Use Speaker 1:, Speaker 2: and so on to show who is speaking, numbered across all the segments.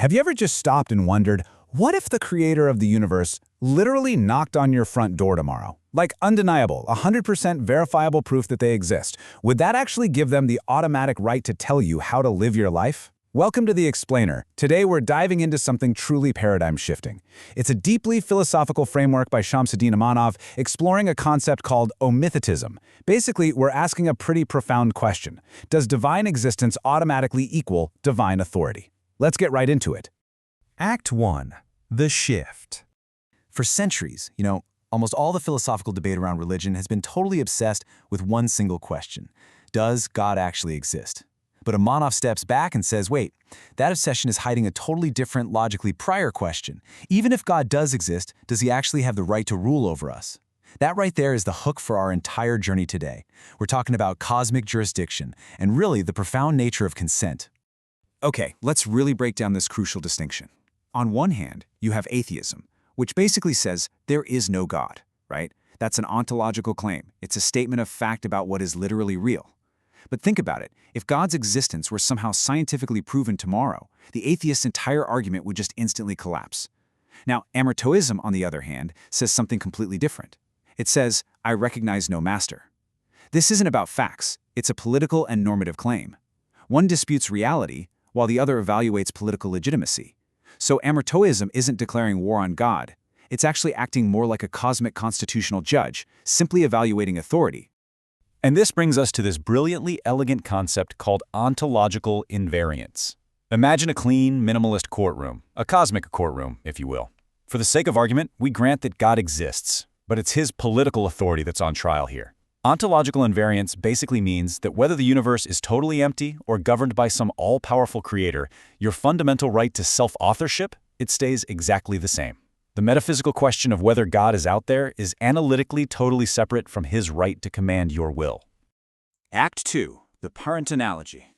Speaker 1: Have you ever just stopped and wondered, what if the creator of the universe literally knocked on your front door tomorrow? Like undeniable, 100% verifiable proof that they exist. Would that actually give them the automatic right to tell you how to live your life? Welcome to The Explainer. Today we're diving into something truly paradigm-shifting. It's a deeply philosophical framework by Shamsuddin Amanov exploring a concept called Omittoism. Basically, we're asking a pretty profound question. Does divine existence automatically equal divine authority? Let's get right into it.
Speaker 2: Act 1. The Shift. For centuries, almost all the philosophical debate around religion has been totally obsessed with one single question. Does God actually exist? But Amanov steps back and says, wait, that obsession is hiding a totally different, logically prior question. Even if God does exist, does he actually have the right to rule over us? That right there is the hook for our entire journey today. We're talking about cosmic jurisdiction, and really the profound nature of consent. Okay, let's really break down this crucial distinction. On one hand, you have atheism, which basically says there is no God, right? That's an ontological claim. It's a statement of fact about what is literally real. But think about it. If God's existence were somehow scientifically proven tomorrow, the atheist's entire argument would just instantly collapse. Now, Omittoism, on the other hand, says something completely different. It says, I recognize no master. This isn't about facts. It's a political and normative claim. One disputes reality, while the other evaluates political legitimacy. So Omittoism isn't declaring war on God. It's actually acting more like a cosmic constitutional judge, simply evaluating authority.
Speaker 3: And this brings us to this brilliantly elegant concept called ontological invariance. Imagine a clean, minimalist courtroom, a cosmic courtroom, if you will. For the sake of argument, we grant that God exists, but it's his political authority that's on trial here. Ontological invariance basically means that whether the universe is totally empty or governed by some all-powerful creator, your fundamental right to self-authorship, it stays exactly the same. The metaphysical question of whether God is out there is analytically totally separate from his right to command your will.
Speaker 1: Act 2. The parent analogy.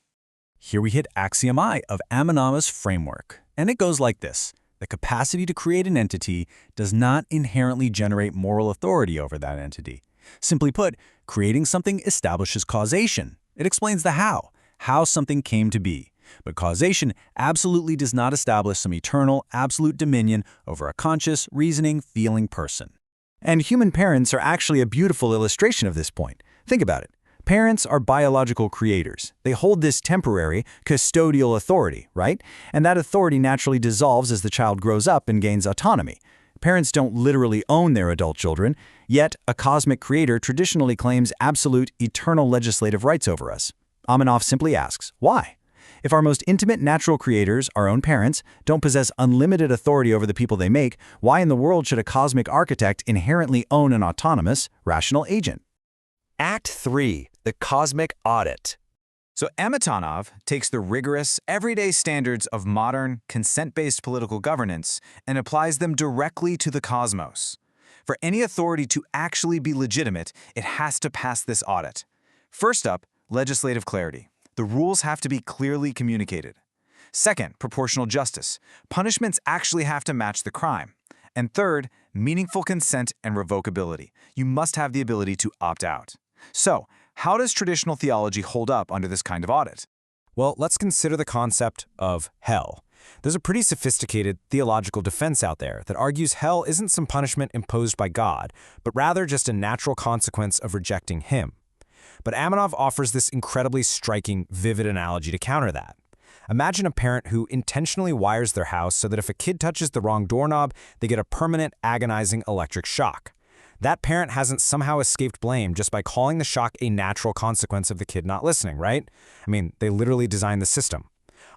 Speaker 2: Here we hit axiom I of Amanov's framework, and it goes like this. The capacity to create an entity does not inherently generate moral authority over that entity. Simply put, creating something establishes causation. It explains the how something came to be. But causation absolutely does not establish some eternal, absolute dominion over a conscious, reasoning, feeling person. And human parents are actually a beautiful illustration of this point. Think about it. Parents are biological creators. They hold this temporary, custodial authority, right? And that authority naturally dissolves as the child grows up and gains autonomy. Parents don't literally own their adult children, yet a cosmic creator traditionally claims absolute, eternal legislative rights over us. Amanov simply asks, why? If our most intimate natural creators, our own parents, don't possess unlimited authority over the people they make, why in the world should a cosmic architect inherently own an autonomous, rational agent?
Speaker 4: Act 3. The Cosmic Audit.
Speaker 2: So Amanov takes the rigorous, everyday standards of modern, consent-based political governance and applies them directly to the cosmos. For any authority to actually be legitimate, it has to pass this audit. First up, legislative clarity. The rules have to be clearly communicated. Second, proportional justice. Punishments actually have to match the crime. And third, meaningful consent and revocability. You must have the ability to opt out. So, how does traditional theology hold up under this kind of audit?
Speaker 4: Well, let's consider the concept of hell. There's a pretty sophisticated theological defense out there that argues hell isn't some punishment imposed by God, but rather just a natural consequence of rejecting him. But Amanov offers this incredibly striking, vivid analogy to counter that. Imagine a parent who intentionally wires their house so that if a kid touches the wrong doorknob, they get a permanent, agonizing electric shock. That parent hasn't somehow escaped blame just by calling the shock a natural consequence of the kid not listening, right? I mean, they literally designed the system.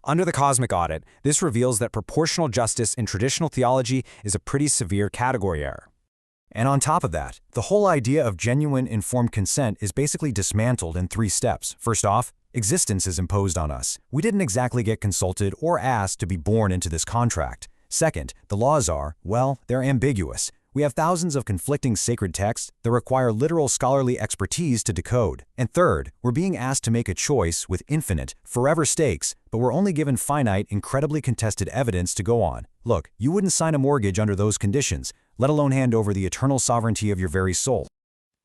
Speaker 4: Under the cosmic audit, this reveals that proportional justice in traditional theology is a pretty severe category error. And on top of that, the whole idea of genuine informed consent is basically dismantled in 3 steps. First off, existence is imposed on us. We didn't exactly get consulted or asked to be born into this contract. Second, the laws are, well, they're ambiguous. We have thousands of conflicting sacred texts that require literal scholarly expertise to decode. And third, we're being asked to make a choice with infinite, forever stakes, but we're only given finite, incredibly contested evidence to go on. Look, you wouldn't sign a mortgage under those conditions, let alone hand over the eternal sovereignty of your very soul.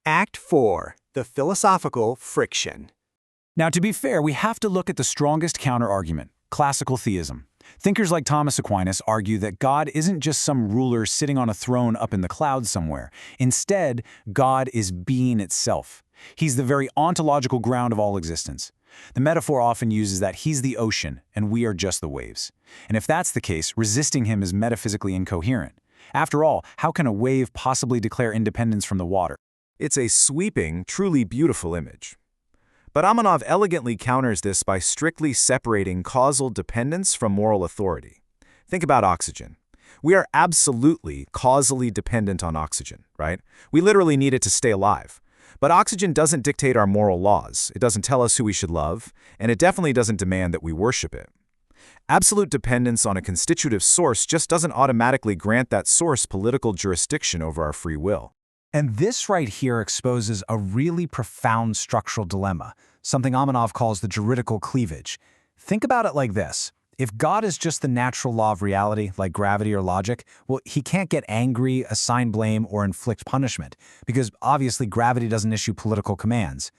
Speaker 5: Act 4. The Philosophical Friction.
Speaker 1: Now, to be fair, we have to look at the strongest counter-argument, classical theism. Thinkers like Thomas Aquinas argue that God isn't just some ruler sitting on a throne up in the clouds somewhere. Instead, God is being itself. He's the very ontological ground of all existence. The metaphor often uses that he's the ocean and we are just the waves. And if that's the case, resisting him is metaphysically incoherent. After all, how can a wave possibly declare independence from the water?
Speaker 4: It's a sweeping, truly beautiful image. But Amonov elegantly counters this by strictly separating causal dependence from moral authority. Think about oxygen. We are absolutely causally dependent on oxygen, right? We literally need it to stay alive. But oxygen doesn't dictate our moral laws. It doesn't tell us who we should love, and it definitely doesn't demand that we worship it. Absolute dependence on a constitutive source just doesn't automatically grant that source political jurisdiction over our free will.
Speaker 1: And this right here exposes a really profound structural dilemma, something Amonov calls the juridical cleavage. Think about it like this. If God is just the natural law of reality, like gravity or logic, well, he can't get angry, assign blame, or inflict punishment, because obviously gravity doesn't issue political commands.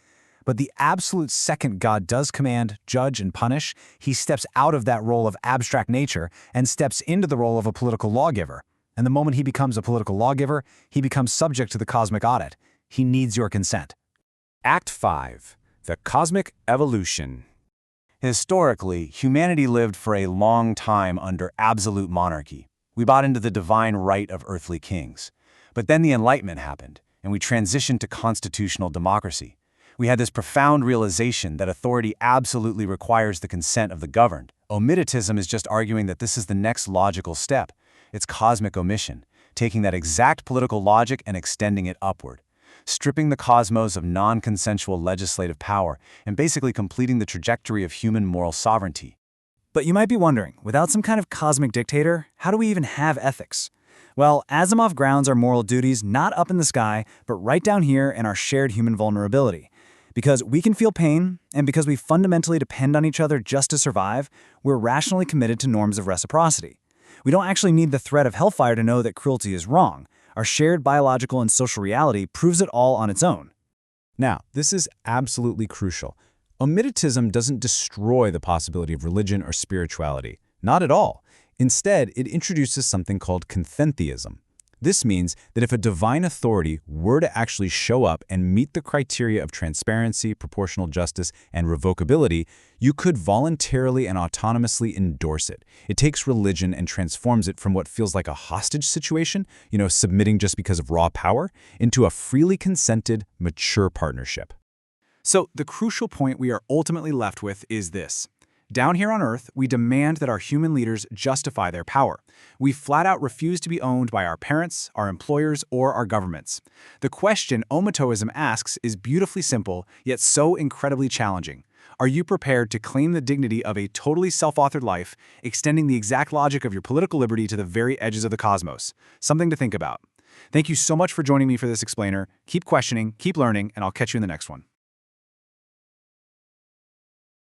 Speaker 1: But the absolute second God does command, judge, and punish, he steps out of that role of abstract nature and steps into the role of a political lawgiver. And the moment he becomes a political lawgiver, he becomes subject to the cosmic audit. He needs your consent.
Speaker 4: Act 5. The Cosmic Evolution.
Speaker 2: Historically, humanity lived for a long time under absolute monarchy. We bought into the divine right of earthly kings. But then the Enlightenment happened, and we transitioned to constitutional democracy. We had this profound realization that authority absolutely requires the consent of the governed. Omittoism is just arguing that this is the next logical step. It's cosmic omission, taking that exact political logic and extending it upward, stripping the cosmos of non-consensual legislative power and basically completing the trajectory of human moral sovereignty.
Speaker 1: But you might be wondering, without some kind of cosmic dictator, how do we even have ethics? Well, Asimov grounds our moral duties not up in the sky, but right down here in our shared human vulnerability. Because we can feel pain, and because we fundamentally depend on each other just to survive, we're rationally committed to norms of reciprocity. We don't actually need the threat of hellfire to know that cruelty is wrong. Our shared biological and social reality proves it all on its own.
Speaker 6: Now, this is absolutely crucial. Omittoism doesn't destroy the possibility of religion or spirituality. Not at all. Instead, it introduces something called consentheism. This means that if a divine authority were to actually show up and meet the criteria of transparency, proportional justice, and revocability, you could voluntarily and autonomously endorse it. It takes religion and transforms it from what feels like a hostage situation, submitting just because of raw power, into a freely consented, mature partnership.
Speaker 1: So the crucial point we are ultimately left with is this. Down here on Earth, we demand that our human leaders justify their power. We flat out refuse to be owned by our parents, our employers, or our governments. The question Omittoism asks is beautifully simple, yet so incredibly challenging. Are you prepared to claim the dignity of a totally self-authored life, extending the exact logic of your political liberty to the very edges of the cosmos? Something to think about. Thank you so much for joining me for this explainer. Keep questioning, keep learning, and I'll catch you in the next one.